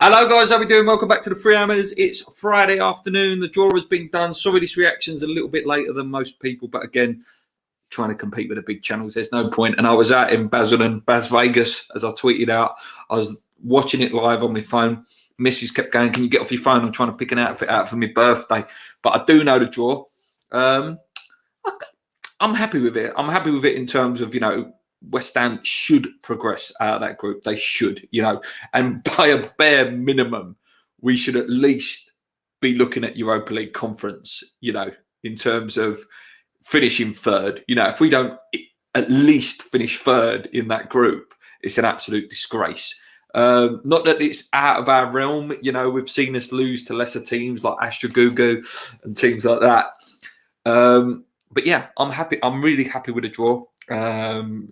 Hello guys, how we doing? Welcome back to the Free Hammers. It's Friday afternoon. The draw has been done. Sorry this reaction's a little bit later than most people, but again, trying to compete with the big channels, there's no point. And I was out in Basel and Bas Vegas, as I tweeted out. I was watching it live on my phone. Mrs. kept going, can you get off your phone? I'm trying to pick an outfit out for my birthday. But I do know the draw. I'm happy with it. I'm happy with it in terms of, West Ham should progress out of that group. They should, and by a bare minimum, we should at least be looking at Europa League conference, in terms of finishing third. If we don't at least finish third in that group, it's an absolute disgrace. Not that it's out of our realm. We've seen us lose to lesser teams like Astra Gugu and teams like that. But yeah, I'm happy. I'm really happy with the draw.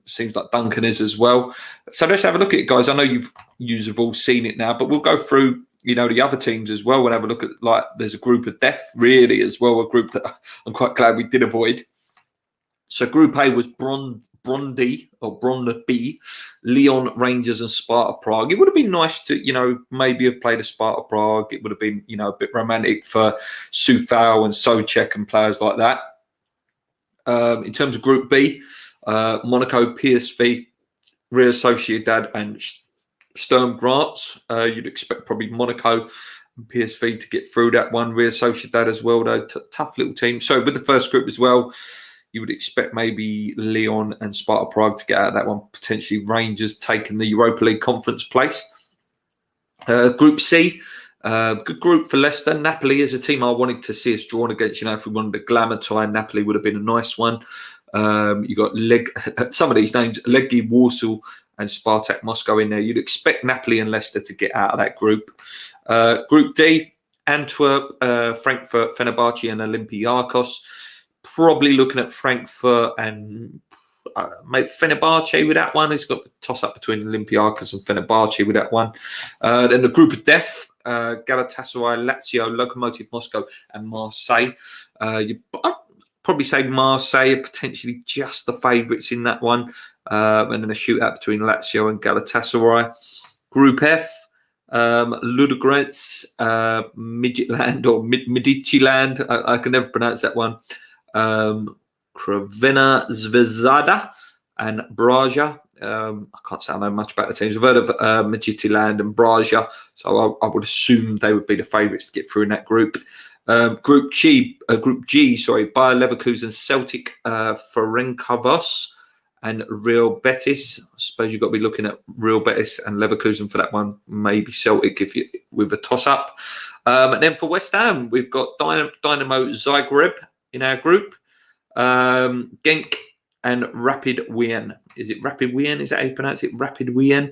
Seems like Duncan is as well. So let's have a look at it, guys. I know you've all seen it now, but we'll go through, the other teams as well. We'll have a look at, there's a group of death really as well, a group that I'm quite glad we did avoid. So Group A was Brondby, Lyon, Rangers and Sparta Prague. It would have been nice to, maybe have played a Sparta Prague. It would have been, a bit romantic for Soufal and Souček and players like that. In terms of Group B, Monaco, PSV, Real Sociedad and Sturm Graz. You'd expect probably Monaco and PSV to get through that one. Real Sociedad as well, though. Tough little team. So with the first group as well, you would expect maybe Lyon and Sparta Prague to get out of that one. Potentially Rangers taking the Europa League conference place. Group C, good group for Leicester. Napoli is a team I wanted to see us drawn against. If we wanted a glamour tie, Napoli would have been a nice one. You got some of these names, Legia Warsaw and Spartak Moscow in there. You'd expect Napoli and Leicester to get out of that group. Group D, Antwerp, Frankfurt, Fenerbahce and Olympiacos. Probably looking at Frankfurt and maybe Fenerbahce with that one. He's got a toss-up between Olympiacos and Fenerbahce with that one. Then the group of death, Galatasaray, Lazio, Lokomotiv Moscow and Marseille. I'd probably say Marseille are potentially just the favourites in that one. And then a shootout between Lazio and Galatasaray. Group F, Ludogorets, Midtjylland or Midtjylland. I can never pronounce that one. Crvena Zvezda and Braga. I can't say I know much about the teams. I've heard of Midtjylland and Braga, so I would assume they would be the favourites to get through in that group. Group G, Bayer Leverkusen, Celtic, Ferencváros, and Real Betis. I suppose you've got to be looking at Real Betis and Leverkusen for that one. Maybe Celtic with a toss-up. And then for West Ham, we've got Dynamo Zagreb in our group, Genk and Rapid Wien. Is it Rapid Wien? Is that how you pronounce it? Rapid Wien.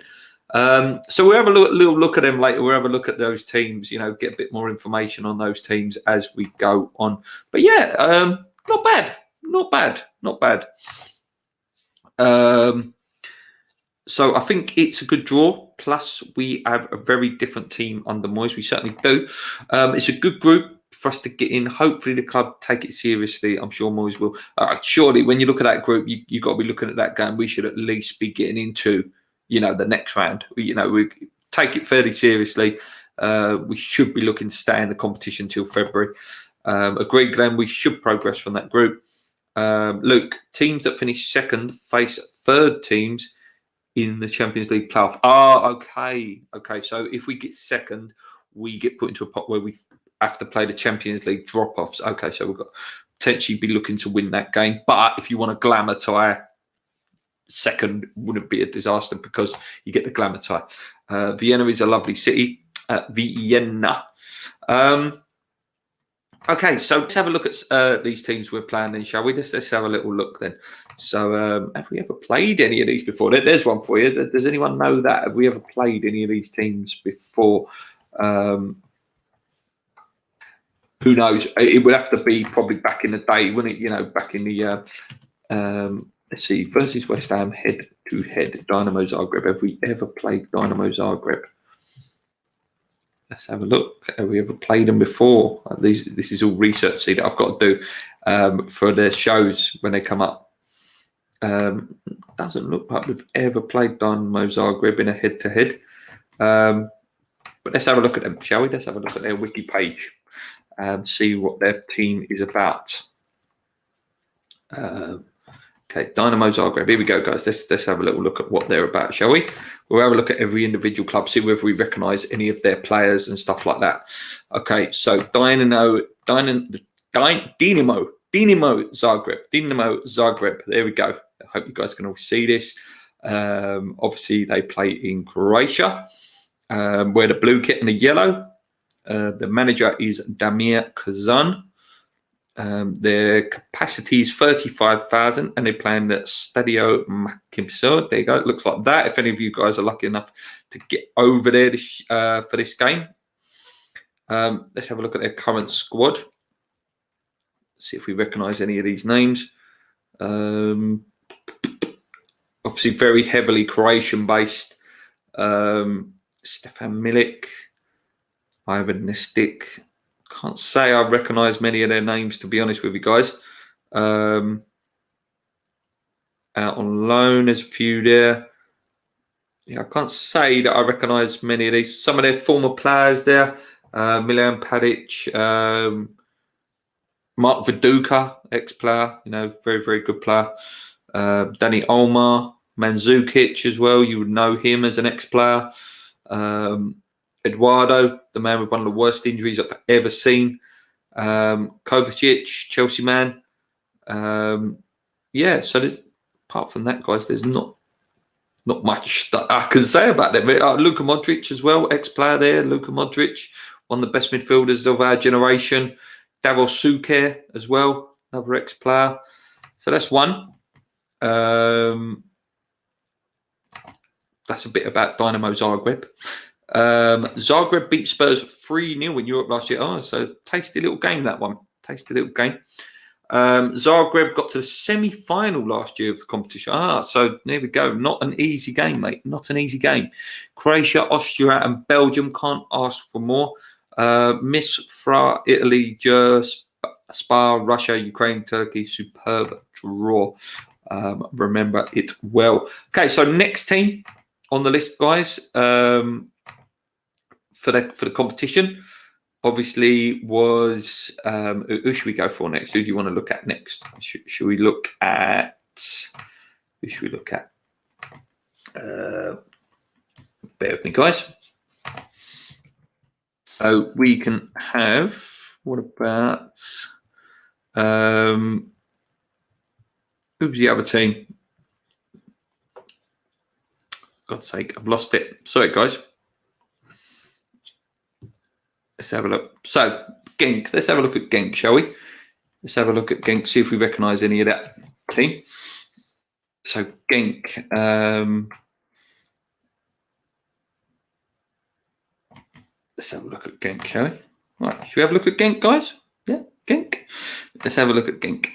So we'll have a little look at them later. We'll have a look at those teams, get a bit more information on those teams as we go on. But yeah, not bad. So I think it's a good draw. Plus, we have a very different team under Moyes. We certainly do. It's a good group for us to get in. Hopefully the club take it seriously. I'm sure Moyes will. Surely when you look at that group, you got to be looking at that game. We should at least be getting into the next round. We take it fairly seriously. We should be looking to stay in the competition till February. Agreed, Glenn. We should progress from that group. Luke, teams that finish second face third teams in the Champions League playoff. Okay. So if we get second, we get put into a pot where we have to play the Champions League drop-offs. Okay, so we've got potentially be looking to win that game. But if you want a glamour tie, second wouldn't be a disaster because you get the glamour tie. Vienna is a lovely city. Vienna. Okay, so let's have a look at these teams we're playing then, shall we? Let's have a little look then. So have we ever played any of these before? There's one for you. Does anyone know that? Have we ever played any of these teams before? Who knows? It would have to be probably back in the day, wouldn't it? Back in the let's see, versus West Ham head-to-head, Dynamo Zagreb. Have we ever played Dynamo Zagreb? Let's have a look. Have we ever played them before? This is all research that I've got to do for the shows when they come up. Doesn't look like we've ever played Dynamo Zagreb in a head-to-head. But let's have a look at them, shall we? Let's have a look at their wiki page and see what their team is about. Okay, Dynamo Zagreb. Here we go, guys. Let's have a little look at what they're about, shall we? We'll have a look at every individual club, see whether we recognise any of their players and stuff like that. Okay, so Dynamo Zagreb. There we go. I hope you guys can all see this. Obviously, they play in Croatia. Wear the blue kit and the yellow. The manager is Damir Kazan. Their capacity is 35,000 and they play in the Stadio Makimso. There you go. It looks like that. If any of you guys are lucky enough to get over there for this game. Let's have a look at their current squad. See if we recognise any of these names. Obviously, very heavily Croatian-based. Stefan Milic, Ivan Nestic. Can't say I recognise many of their names, to be honest with you guys. Out on loan, there's a few there. Yeah, I can't say that I recognise many of these. Some of their former players there. Milan Padic, Mark Viduka, ex-player, very, very good player. Danny Olmar, Mandzukic as well. You would know him as an ex-player. Eduardo, the man with one of the worst injuries I've ever seen. Kovacic, Chelsea man. Yeah, so there's, apart from that, guys, there's not much that I can say about them. Luka Modric as well, ex-player there. Luka Modric, one of the best midfielders of our generation. Davor Suker as well, another ex-player. So that's one. That's a bit about Dynamo Zagreb. Zagreb beat Spurs 3-0 in Europe last year. Oh, so tasty little game, that one. Tasty little game. Zagreb got to the semi-final last year of the competition. So there we go. Not an easy game, mate. Not an easy game. Croatia, Austria and Belgium. Can't ask for more. Miss Fra, Italy, Spa, Russia, Ukraine, Turkey. Superb draw. Remember it well. Okay, so next team on the list, guys, for the competition, obviously was who should we go for next? Who do you want to look at next? Should we look at? Who should we look at? Bear with me, guys. So we can have. What about? Who's the other team? God's sake, I've lost it. Sorry, guys. Let's have a look. So, Genk. Let's have a look at Genk, shall we? Let's have a look at Genk, see if we recognise any of that team. So, Genk. Let's have a look at Genk, shall we? Right, should we have a look at Genk, guys? Yeah, Genk. Let's have a look at Genk.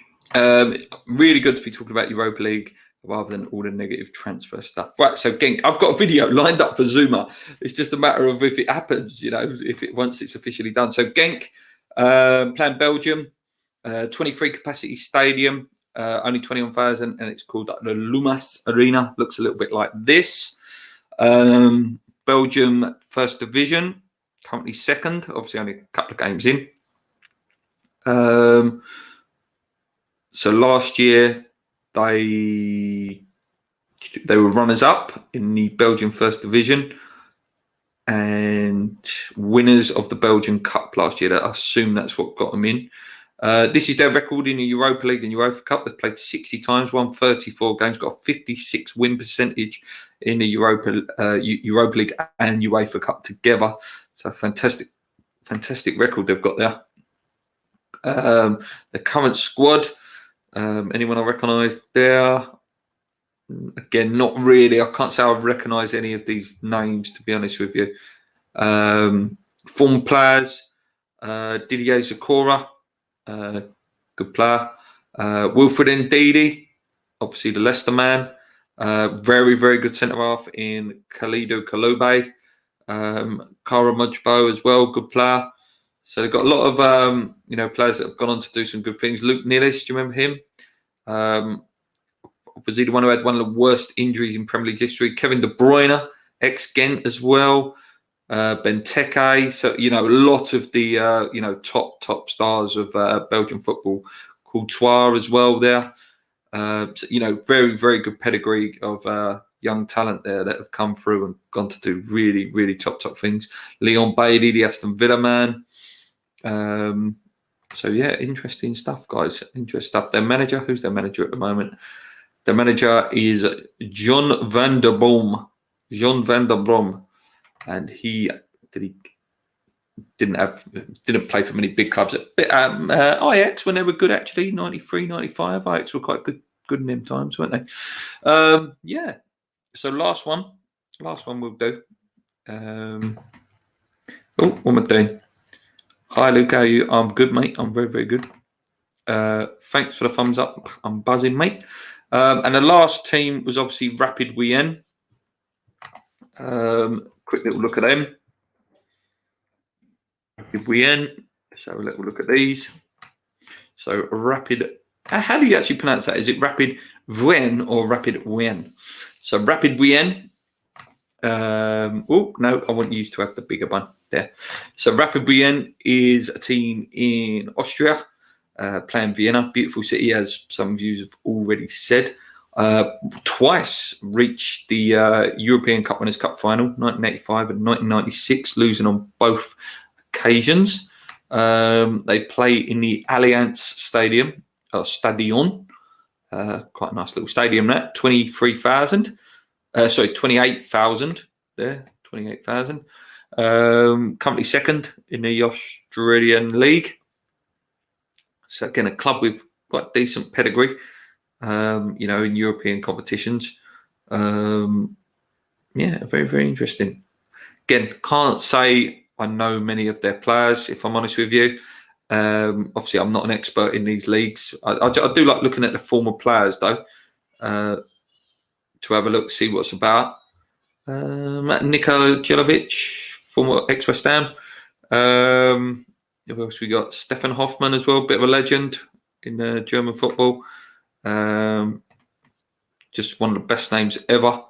Really good to be talking about Europa League rather than all the negative transfer stuff. Right, so Genk, I've got a video lined up for Zuma. It's just a matter of if it happens, once it's officially done. So Genk, playing Belgium, 23 capacity stadium, only 21,000, and it's called the Lumas Arena. Looks a little bit like this. Belgium first division, currently second, obviously only a couple of games in. So last year they were runners-up in the Belgian First Division and winners of the Belgian Cup last year. I assume that's what got them in. This is their record in the Europa League and Europa Cup. They've played 60 times, won 34 games, got a 56 win percentage in the Europa League and UEFA Cup together. So fantastic record they've got there. The current squad. Anyone I recognise there? Again, not really. I can't say I recognise any of these names, to be honest with you. Former players, Didier Zakora, good player. Wilfred Ndidi, obviously the Leicester man. Very, very good centre-half in Khalidou Koulibaly. Kara Mujbo as well, good player. So they've got a lot of players that have gone on to do some good things. Luke Nilis, do you remember him? Was he the one who had one of the worst injuries in Premier League history? Kevin De Bruyne, ex-Ghent as well. Benteke. So, a lot of the, top stars of Belgian football. Courtois as well there. So, very, very good pedigree of young talent there that have come through and gone to do really, really top things. Leon Bailey, the Aston Villa man. So, yeah, interesting stuff, guys. Interesting stuff. Their manager, who's their manager at the moment? Their manager is John van der Brom. And he didn't play for many big clubs. Ajax, when they were good, actually, 93, 95. Ajax were quite good in them times, weren't they? Yeah. So last one we'll do. What am I doing? Hi, Luke. How are you? I'm good, mate. I'm very, very good. Thanks for the thumbs up. I'm buzzing, mate. And the last team was obviously Rapid Wien. Quick little look at them. Rapid Wien. Let's have a little look at these. So Rapid. How do you actually pronounce that? Is it Rapid Wien or Rapid Wien? So Rapid Wien. Oh no, I want you to have the bigger one there. So Rapid Wien is a team in Austria, playing Vienna, beautiful city, as some of you have already said. Twice reached the European Cup Winners' Cup final, 1985 and 1996, losing on both occasions. They play in the Allianz Stadium, Stadion. Quite a nice little stadium, that 28,000 there, 28,000. Currently second in the Australian League. So again, a club with quite decent pedigree, in European competitions. Yeah, very, very interesting. Again, can't say I know many of their players, if I'm honest with you. Obviously, I'm not an expert in these leagues. I do like looking at the former players, though, to have a look, see what's about. Niko Jelovic, former ex-West Ham. Who else we got? Stefan Hoffmann as well, bit of a legend in German football. Just one of the best names ever.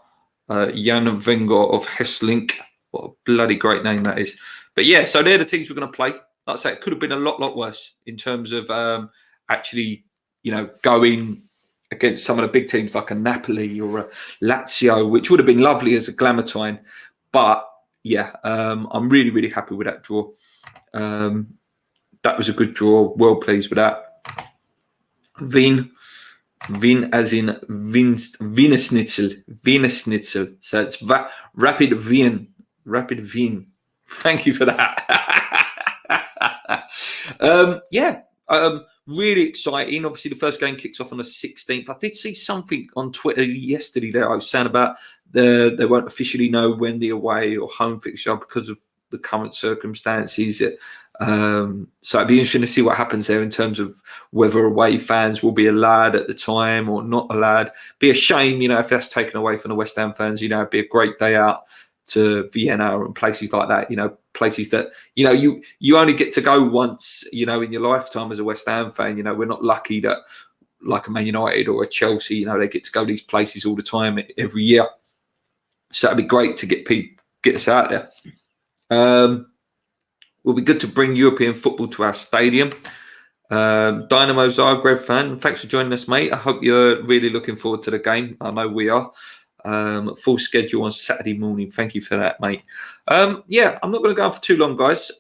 Jan Wenger of Hesselink. What a bloody great name that is. But yeah, so they're the teams we're going to play. Like I say, it could have been a lot worse in terms of actually, going against some of the big teams like a Napoli or a Lazio, which would have been lovely as a glamour time. But yeah, I'm really, really happy with that draw. That was a good draw. Well pleased with that. Wien as in Wiener Schnitzel. So it's Rapid Wien. Thank you for that. Really exciting. Obviously, the first game kicks off on the 16th. I did see something on Twitter yesterday that I was saying about they won't officially know when the away or home fixture because of the current circumstances. So it'd be interesting to see what happens there in terms of whether away fans will be allowed at the time or not allowed. Be a shame, if that's taken away from the West Ham fans. It'd be a great day out to Vienna and places like that. Places that you only get to go once. In your lifetime as a West Ham fan. We're not lucky that like a Man United or a Chelsea. They get to go to these places all the time every year. So it'd be great to get us out there. Will be good to bring European football to our stadium. Dynamo Zagreb fan, thanks for joining us, mate. I hope you're really looking forward to the game. I know we are. Full schedule on Saturday morning. Thank you for that, mate. I'm not going to go on for too long, guys,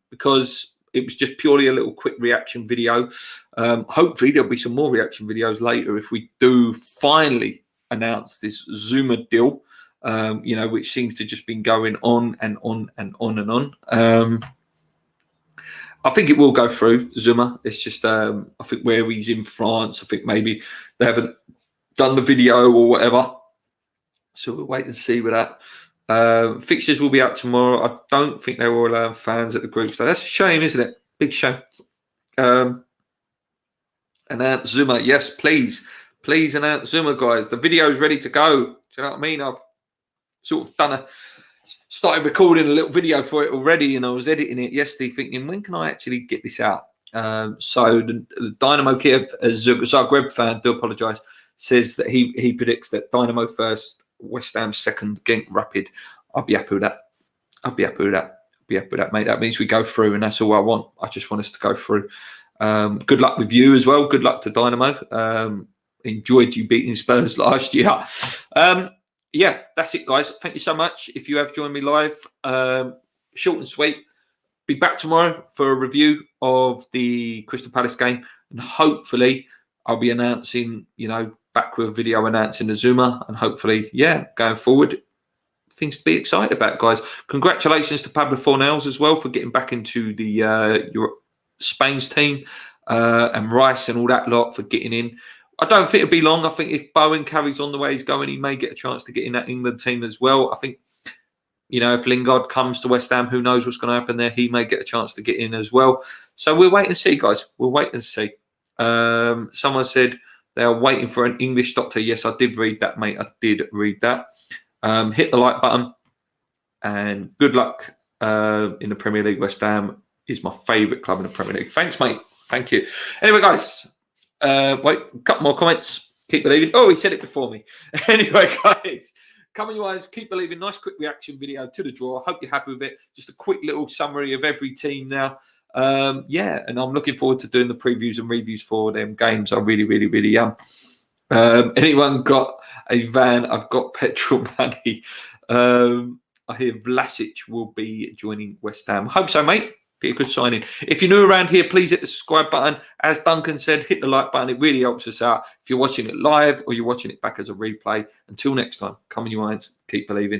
because it was just purely a little quick reaction video. Hopefully, there'll be some more reaction videos later if we do finally announce this Zuma deal. Which seems to just been going on and on and on and on. I think it will go through, Zuma. It's just, I think where he's in France, I think maybe they haven't done the video or whatever. So we'll wait and see with that. Fixtures will be out tomorrow. I don't think they will allow fans at the group. So that's a shame, isn't it? Big shame. Announce Zuma. Yes, please. Please announce Zuma, guys. The video is ready to go. Do you know what I mean? I've sort of started recording a little video for it already, and I was editing it yesterday thinking, when can I actually get this out? So the Dynamo Kiev, Zagreb fan, do apologise, says that he predicts that Dynamo first, West Ham second, Genk Rapid. I'll be happy with that. I'd be happy with that. Be happy with that, mate. That means we go through, and that's all I want. I just want us to go through. Good luck with you as well. Good luck to Dynamo. Enjoyed you beating Spurs last year. Yeah, that's it, guys. Thank you so much. If you have joined me live, short and sweet. Be back tomorrow for a review of the Crystal Palace game, and hopefully I'll be announcing, back with a video announcing the Zuma, and hopefully, going forward, things to be excited about, guys. Congratulations to Pablo Fornals as well for getting back into the Spain's team, and Rice and all that lot for getting in. I don't think it'll be long. I think if Bowen carries on the way he's going, he may get a chance to get in that England team as well. I think, if Lingard comes to West Ham, who knows what's going to happen there? He may get a chance to get in as well. So we'll wait and see, guys. We'll wait and see. Someone said they are waiting for an English doctor. Yes, I did read that, mate. I did read that. Hit the like button, and good luck in the Premier League. West Ham is my favourite club in the Premier League. Thanks, mate. Thank you. Anyway, guys, wait, a couple more comments. Keep believing. Oh, he said it before me. Anyway, guys, come on, you guys. Keep believing. Nice quick reaction video to the draw. I hope you're happy with it. Just a quick little summary of every team now. And I'm looking forward to doing the previews and reviews for them games. I really, really, really am. Anyone got a van? I've got petrol money. I hear Vlasic will be joining West Ham. Hope so, mate. Be a good signing. If you're new around here, please hit the subscribe button. As Duncan said, hit the like button. It really helps us out. If you're watching it live or you're watching it back as a replay. Until next time, come on, you irons. Keep believing.